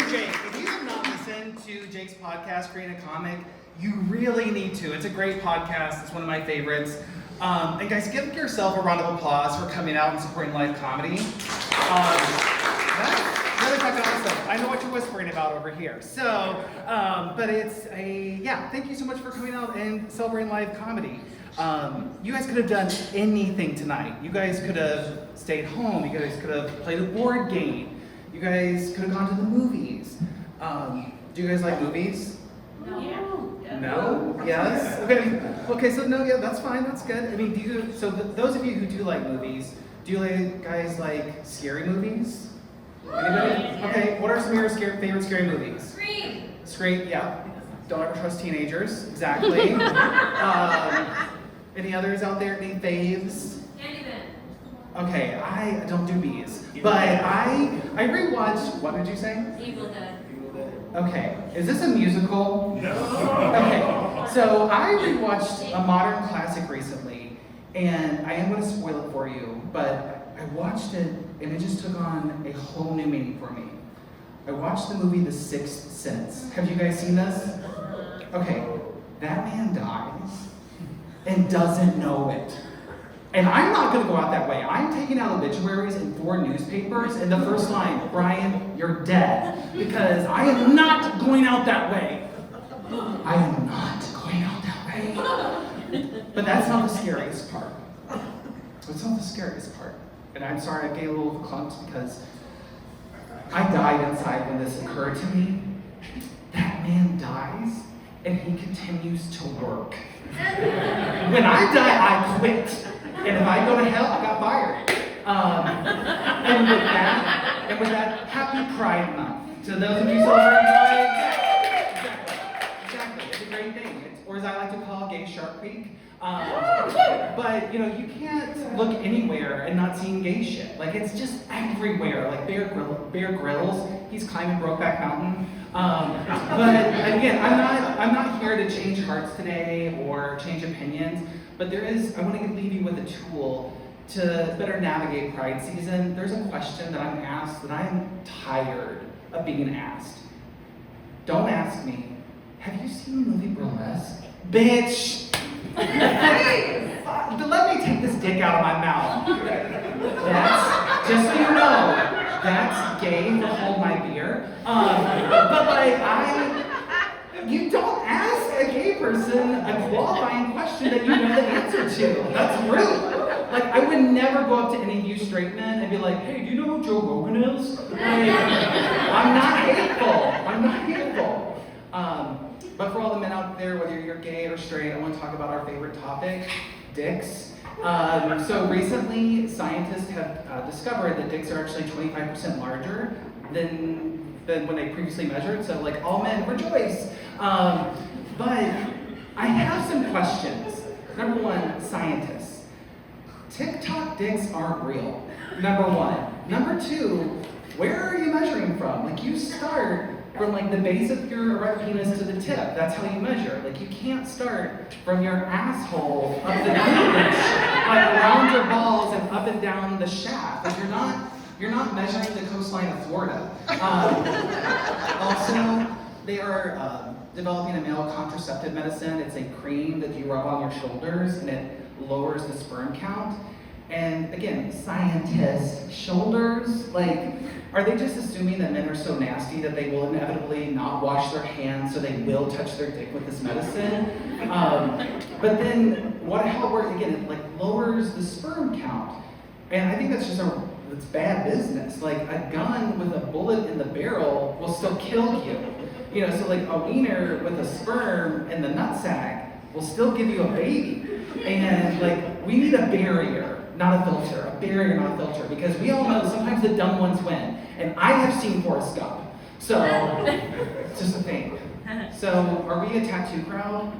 is Jake. If you have not listened to Jake's podcast, Create a Comic, you really need to. It's a great podcast. It's one of my favorites. And guys, give yourself a round of applause for coming out and supporting live comedy. That's really fucking awesome. I know what you're whispering about over here. So, but it's thank you so much for coming out and celebrating live comedy. You guys could have done anything tonight. You guys could have stayed home. You guys could have played a board game. You guys could have gone to the movies. Do you guys like movies? No. Yeah. No? Yes? Okay, so no, yeah, that's fine, that's good. I mean, those of you who do like movies, do you guys like scary movies? Anybody? Okay, what are some of your favorite scary movies? Scream, yeah. Don't ever trust teenagers, exactly. Any others out there? Any faves? Candyman. Okay, I don't do bees, but I rewatched, what did you say? Evil Dead. Okay, is this a musical? No. Okay, so I rewatched a modern classic recently, and I am going to spoil it for you, but I watched it, and it just took on a whole new meaning for me. I watched the movie The Sixth Sense. Have you guys seen this? Okay, that man dies and doesn't know it. And I'm not going to go out that way. I'm taking out obituaries in 4 newspapers, and the first line, Brian, you're dead. Because I am not going out that way. I am not going out that way. But that's not the scariest part. That's not the scariest part. And I'm sorry I gave a little clumps because I died inside when this occurred to me. That man dies, and he continues to work. When I die, I quit. And if I go to hell, I got fired. And with that, happy Pride Month. To those of you celebrating Pride, exactly. It's a great thing. Or as I like to call, Gay Shark Week. But you can't look anywhere and not seeing gay shit. Like it's just everywhere. Like Bear Grylls, he's climbing Brokeback Mountain. But again, I'm not here to change hearts today or change opinions. But I want to leave you with a tool to better navigate Pride season. There's a question that I'm asked that I'm tired of being asked. Don't ask me, have you seen the movie Burlesque? Bitch! Let me take this dick out of my mouth. That's, just so you know, that's gay to hold my beer. You don't ask a gay person a qualifying question that you know the answer to. That's rude. Like, I would never go up to any of you straight men and be like, hey, do you know who Joe Rogan is? Like, I'm not hateful. But for all the men out there, whether you're gay or straight, I want to talk about our favorite topic, dicks. So recently, scientists have discovered that dicks are actually 25% larger than when they previously measured. So like, all men rejoice. But I have some questions. Number one, scientists. TikTok dicks aren't real. Number one. Number two, where are you measuring from? Like you start from like the base of your erect penis to the tip. That's how you measure. Like you can't start from your asshole up the cleavage, like around your balls and up and down the shaft. Like you're not measuring the coastline of Florida. Also, they are developing a male contraceptive medicine. It's a cream that you rub on your shoulders and it lowers the sperm count. And again, scientists, shoulders, like, are they just assuming that men are so nasty that they will inevitably not wash their hands so they will touch their dick with this medicine? But then, how it works, again, it like lowers the sperm count. And I think that's just it's bad business. Like a gun with a bullet in the barrel will still kill you. So like a wiener with a sperm in the nutsack will still give you a baby. And like, we need a barrier. Not a filter, a barrier, not a filter, because we all know sometimes the dumb ones win. And I have seen Forrest Gump. So, it's just a thing. So, are we a tattoo crowd?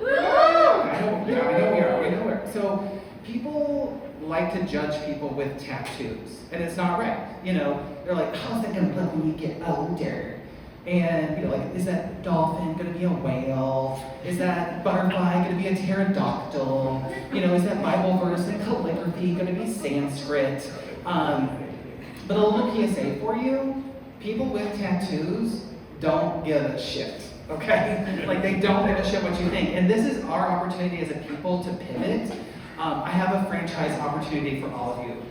I know we are. So, people like to judge people with tattoos, and it's not right. They're like, how's that gonna look when you get older? And like, is that dolphin gonna be a whale? Is that butterfly gonna be a pterodactyl? Is that Bible verse in calligraphy gonna be Sanskrit? But a little PSA for you, people with tattoos don't give a shit, okay? Like they don't give a shit what you think. And this is our opportunity as a people to pivot. I have a franchise opportunity for all of you.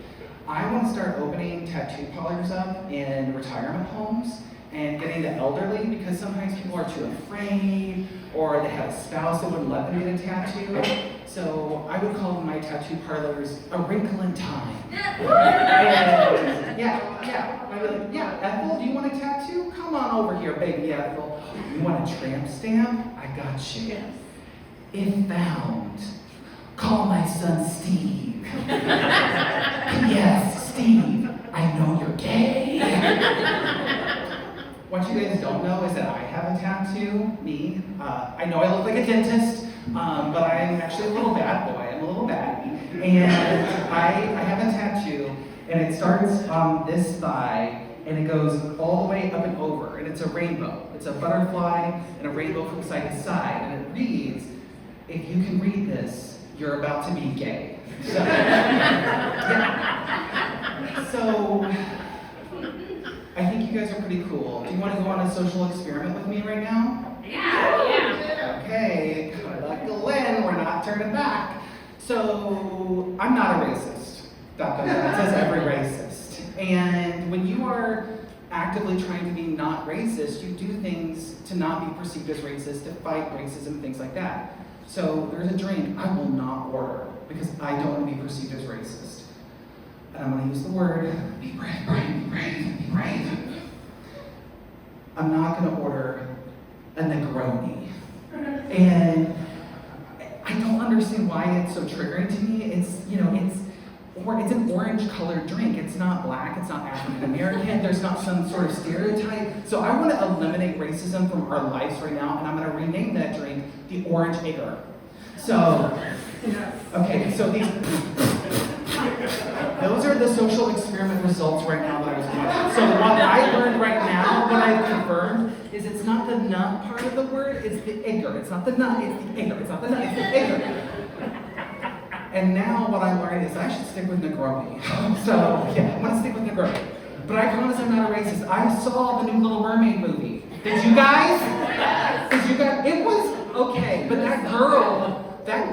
I want to start opening tattoo parlors up in retirement homes and getting the elderly, because sometimes people are too afraid or they have a spouse that wouldn't let them get a tattoo. So I would call my tattoo parlors a wrinkle in time. And yeah. I'd be like, yeah, Ethel, do you want a tattoo? Come on over here, baby Ethel. You want a tramp stamp? I got you. If found, call my son Steve. Yes, Steve, I know you're gay. What you guys don't know is that I have a tattoo, me. I know I look like a dentist, but I'm actually a little bad boy. I'm a little baddie. And I have a tattoo, and it starts on this thigh, and it goes all the way up and over, and it's a rainbow. It's a butterfly and a rainbow from side to side, and it reads, if you can read this, you're about to be gay. So, yeah. So, I think you guys are pretty cool. Do you want to go on a social experiment with me right now? Yeah. Okay, buckle in, we're not turning back. So, I'm not a racist. That says every racist. And when you are actively trying to be not racist, you do things to not be perceived as racist, to fight racism, things like that. So, there's a drink I will not order because I don't want to be perceived as racist. And I'm going to use the word, be brave, Brian, be brave, be brave. I'm not going to order a Negroni. And I don't understand why it's so triggering to me. It's an orange colored drink. It's not black, it's not African American, there's not some sort of stereotype. So I want to eliminate racism from our lives right now, and I'm going to rename that drink the Orange Igor. So, okay, so those are the social experiment results right now that I was doing. So what I learned right now, what I've confirmed, is it's not the nut part of the word, it's the Igor. It's not the nut, it's the Igor. It's not the nut, it's the Igor. And now what I'm learning is I should stick with Negroni. So yeah, I'm gonna stick with Negroni. But I promise I'm not a racist. I saw the new Little Mermaid movie. Did you guys? It was okay, but that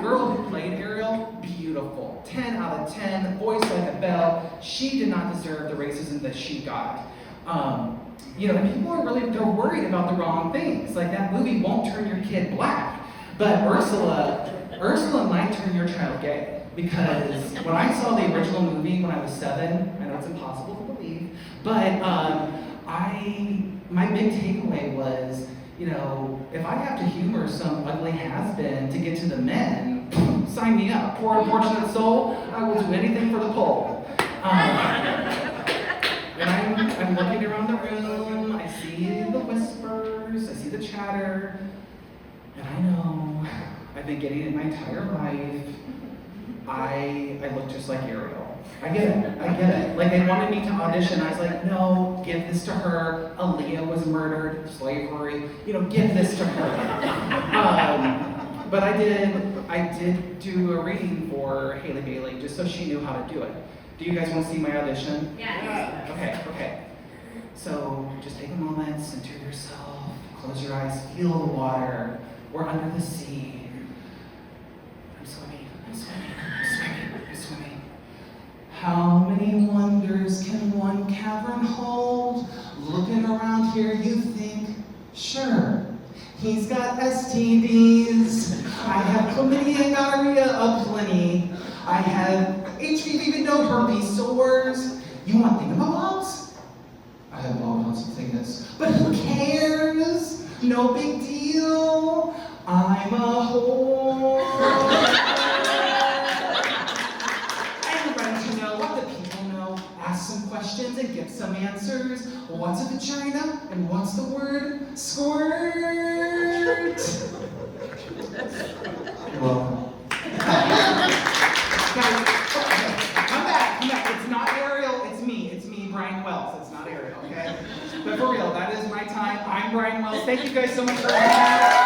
girl who played Ariel, beautiful. 10 out of 10, voice like a bell. She did not deserve the racism that she got. And people are they're worried about the wrong things. Like that movie won't turn your kid black. But Ursula might turn your child gay. Because when I saw the original movie when I was 7, I know it's impossible to believe, but my big takeaway was, if I have to humor some ugly has-been to get to the men, sign me up. Poor unfortunate soul, I will do anything for the pole. And I'm looking around the room, I see the whispers, I see the chatter, and I know I've been getting it my entire life. I look just like Ariel. I get it. Like they wanted me to audition. I was like, no, give this to her. Aaliyah was murdered, slavery. Give this to her. But I did do a reading for Haley Bailey just so she knew how to do it. Do you guys want to see my audition? Yeah. Okay. So just take a moment, center yourself, close your eyes, feel the water. We're under the sea. I'm swimming. How many wonders can one cavern hold? Looking around here, you think, sure, he's got STDs. I have chlamydia and gonorrhea aplenty. I have HPV, but no herpes sores. You want thingamabobs? I have all kinds of things. But who cares? No big deal. I'm a whore. I'm ready to know what the people know. Ask some questions and get some answers. What's a vagina? And what's the word? Squirt. You're welcome. Guys, come back. It's not Ariel, it's me, Brian Wells. It's not Ariel, okay? But for real, that is my time. I'm Brian Wells. Thank you guys so much for having me.